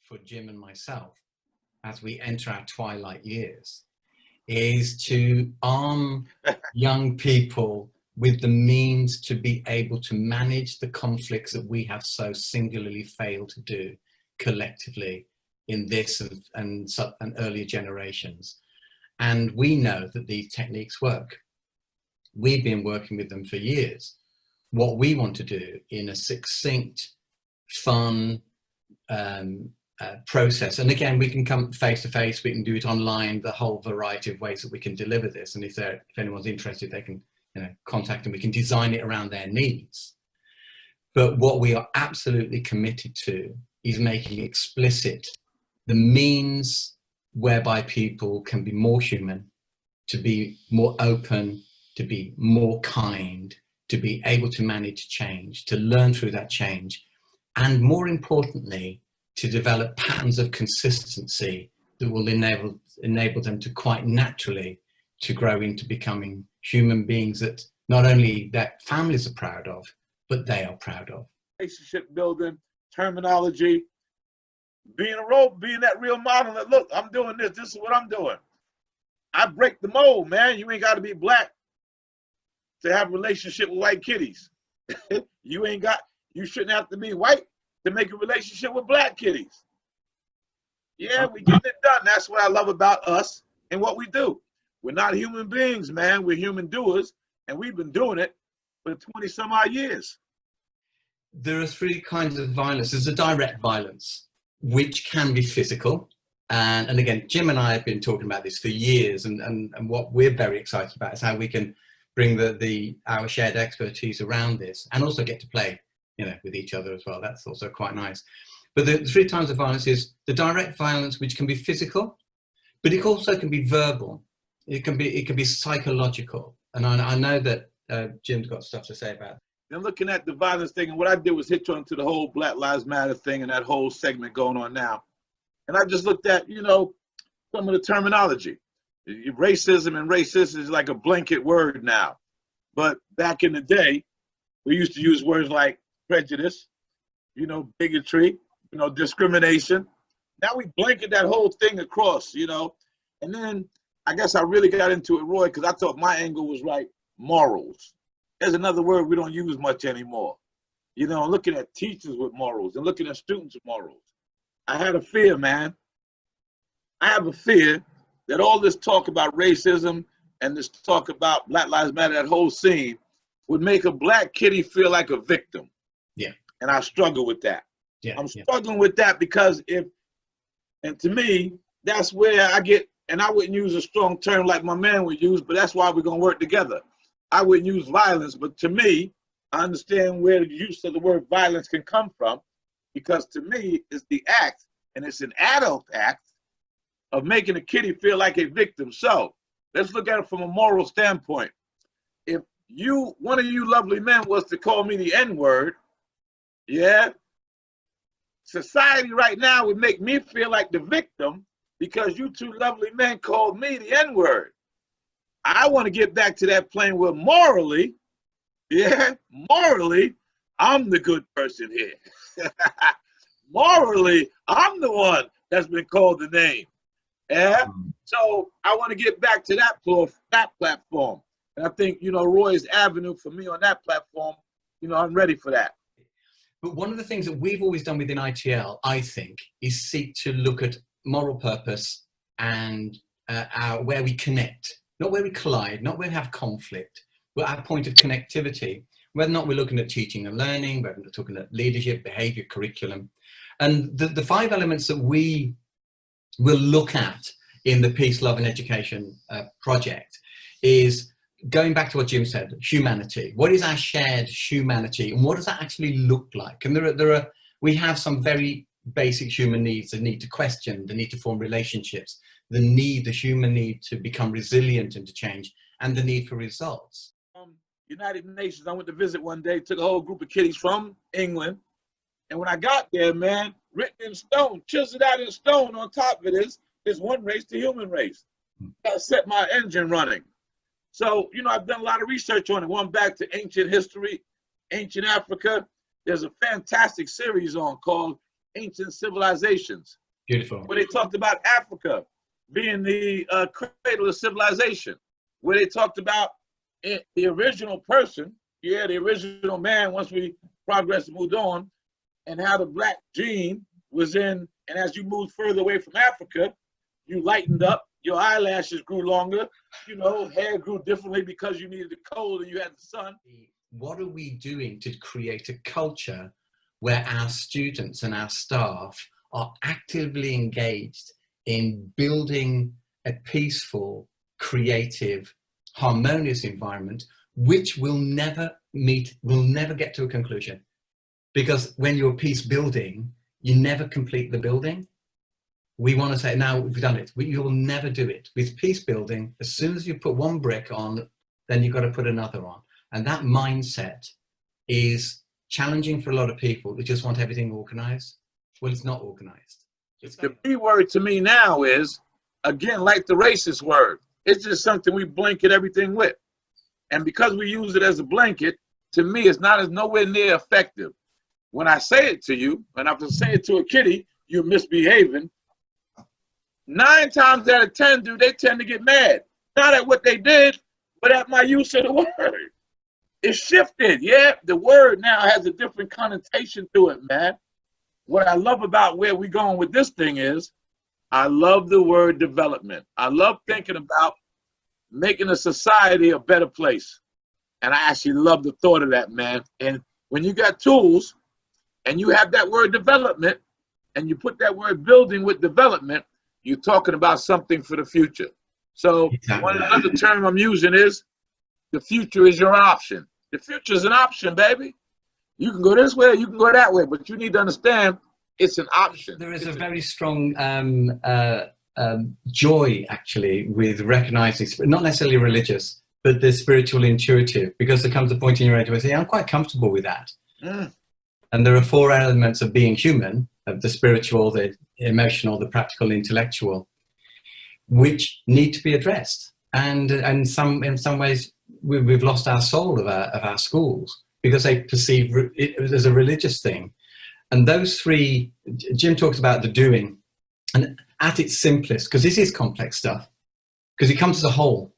for Jim and myself as we enter our twilight years is to arm young people with the means to be able to manage the conflicts that we have so singularly failed to do collectively in this and earlier generations. And we know that these techniques work. We've been working with them for years. What we want to do in a succinct, fun process, and again, we can come face to face, we can do it online, the whole variety of ways that we can deliver this. And if anyone's interested, they can contact and we can design it around their needs. But what we are absolutely committed to is making explicit the means whereby people can be more human, to be more open, to be more kind, to be able to manage change, to learn through that change, and more importantly, to develop patterns of consistency that will enable them to quite naturally to grow into becoming human beings that not only their families are proud of, but they are proud of. Relationship building, terminology, being that real model that, look, I'm doing this is what I'm doing. I break the mold, man. You ain't got to be black to have a relationship with white kitties. You shouldn't have to be white to make a relationship with black kitties. Yeah, we getting it done. That's what I love about us and what we do. We're not human beings, man. We're human doers, and we've been doing it for 20 some odd years. There are three kinds of violence. There's a direct violence, which can be physical. And again, Jim and I have been talking about this for years, and what we're very excited about is how we can bring our shared expertise around this and also get to play, with each other as well. That's also quite nice. But the three types of violence is the direct violence, which can be physical, but it also can be verbal. It can be psychological. And I know that Jim's got stuff to say about it. And looking at the violence thing, and what I did was hit on to the whole Black Lives Matter thing and that whole segment going on now. And I just looked at, some of the terminology. Racism and racist is like a blanket word now. But back in the day, we used to use words like prejudice, bigotry, discrimination. Now we blanket that whole thing across, And then I guess I really got into it, Roy, because I thought my angle was right, morals. There's another word we don't use much anymore. Looking at teachers with morals and looking at students with morals. I had a fear, man. I have a fear that all this talk about racism and this talk about Black Lives Matter, that whole scene, would make a black kitty feel like a victim. Yeah. And I struggle with that. Yeah. I'm struggling with that because and to me, that's where I get, and I wouldn't use a strong term like my man would use, but that's why we're going to work together. I wouldn't use violence, but to me, I understand where the use of the word violence can come from, because to me, it's the act, and it's an adult act, of making a kitty feel like a victim. So let's look at it from a moral standpoint. If one of you lovely men was to call me the N-word, yeah, society right now would make me feel like the victim because you two lovely men called me the N-word. I want to get back to that plane where morally, I'm the good person here. Morally, I'm the one that's been called the name. Yeah. So I want to get back to that platform. And I think, Roy's avenue for me on that platform, I'm ready for that. But one of the things that we've always done within ITL, I think, is seek to look at moral purpose and where we connect, not where we collide, not where we have conflict, but our point of connectivity, whether or not we're looking at teaching and learning, whether we're talking at leadership, behavior, curriculum. And the 5 elements that we will look at in the Peace, Love and Education project is going back to what Jim said, humanity. What is our shared humanity, and what does that actually look like? And we have some very basic human needs: the need to question, the need to form relationships, the human need to become resilient and to change, and the need for results. United Nations, I went to visit one day, took a whole group of kiddies from England, and when I got there, man, written in stone, chiseled out in stone, on top of it is one race, the human race. I set my engine running. So, I've done a lot of research on it. Going back to ancient history, ancient Africa. There's a fantastic series on called ancient civilizations. Beautiful. Where they talked about Africa being the cradle of civilization. Where they talked about the original person, the original man, once we progressed and moved on, and how the black gene was in, and as you moved further away from Africa, you lightened up, your eyelashes grew longer, hair grew differently because you needed the cold and you had the sun. What are we doing to create a culture where our students and our staff are actively engaged in building a peaceful, creative, harmonious environment, which will never get to a conclusion? Because when you're peace building, you never complete the building. We want to say, now we've done it. You'll never do it. With peace building, as soon as you put one brick on, then you've got to put another on. And that mindset is challenging for a lot of people who just want everything organized. Well, it's not organized. The B word to me now is, again, like the racist word. It's just something we blanket everything with. And because we use it as a blanket, to me, it's nowhere near effective. When I say it to you, and I have to say it to a kitty, you're misbehaving, 9 times out of 10, they tend to get mad. Not at what they did, but at my use of the word. It's shifted, the word now has a different connotation to it, man. What I love about where we're going with this thing is, I love the word development. I love thinking about making a society a better place. And I actually love the thought of that, man. And when you got tools and you have that word development and you put that word building with development, you're talking about something for the future. So one of the other terms I'm using is the future is your option. The future is an option, baby. You can go this way, you can go that way, but you need to understand it's an option. There is a very strong joy, actually, with recognizing, not necessarily religious, but the spiritual intuitive, because there comes a point in your age where you say, I'm quite comfortable with that. And there are 4 elements of being human, of the spiritual, the emotional, the practical, the intellectual, which need to be addressed. And in some ways, we've lost our soul of our schools because they perceive it as a religious thing. And those 3, Jim talks about the doing, and at its simplest, because this is complex stuff, because it comes as a whole.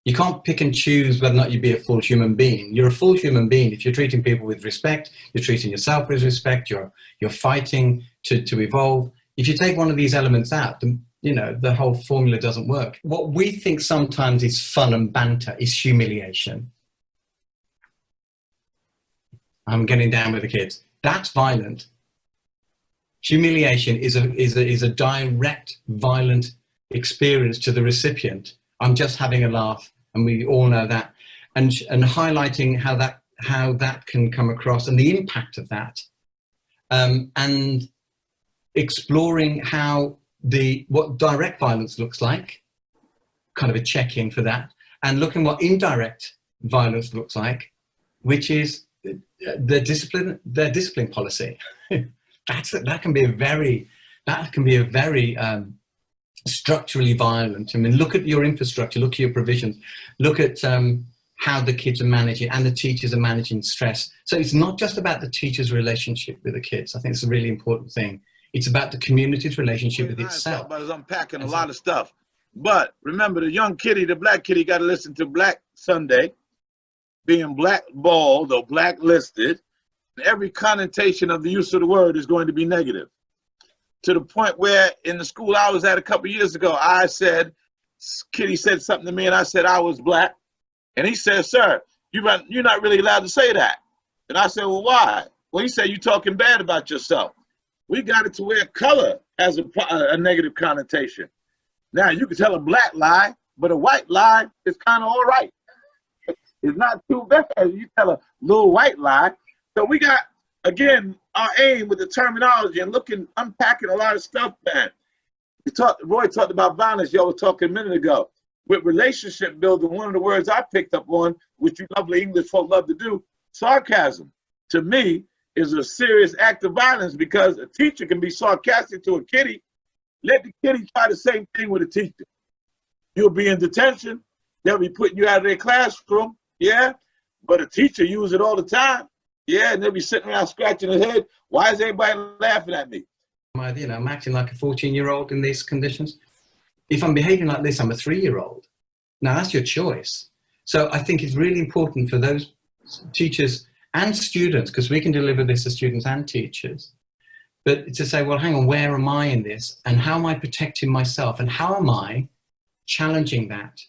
You can't pick and choose whether or not you be a full human being. You're a full human being if you're treating people with respect, you're treating yourself with respect, you're fighting to evolve. If you take one of these elements out, the whole formula doesn't work. What we think sometimes is fun and banter is humiliation. I'm getting down with the kids. That's violent. Humiliation is a direct violent experience to the recipient. I'm just having a laugh, and we all know that, and highlighting how that can come across and the impact of that, and exploring what direct violence looks like, kind of a check-in for that, and looking what indirect violence looks like, which is their discipline policy. That can be a very structurally violent. I mean, look at your infrastructure, look at your provisions, look at how the kids are managing and the teachers are managing stress. So it's not just about the teacher's relationship with the kids. I think it's a really important thing. It's about the community's relationship with itself. But it's unpacking a lot of stuff. But remember, the young kitty, the black kitty, got to listen to Black Sunday, being blackballed or blacklisted. Every connotation of the use of the word is going to be negative. To the point where in the school I was at a couple years ago, Kitty said something to me, and I said I was black. And he said, sir, you're not really allowed to say that. And I said, well, why? Well, he said, you're talking bad about yourself. We got it to where color has a negative connotation. Now, you can tell a black lie, but a white lie is kind of all right. It's not too bad. You tell a little white lie. So we got, again, our aim with the terminology and unpacking a lot of stuff, man. Roy talked about violence. Y'all were talking a minute ago. With relationship building, one of the words I picked up on, which you lovely English folk love to do, sarcasm, to me, is a serious act of violence, because a teacher can be sarcastic to a kitty. Let the kitty try the same thing with a teacher. You'll be in detention. They'll be putting you out of their classroom, but a teacher use it all the time. And they'll be sitting around scratching their head. Why is everybody laughing at me? I'm acting like a 14-year-old in these conditions. If I'm behaving like this, I'm a 3-year-old. Now that's your choice. So I think it's really important for those teachers and students, because we can deliver this to students and teachers, but to say, well, hang on, where am I in this? And how am I protecting myself? And how am I challenging that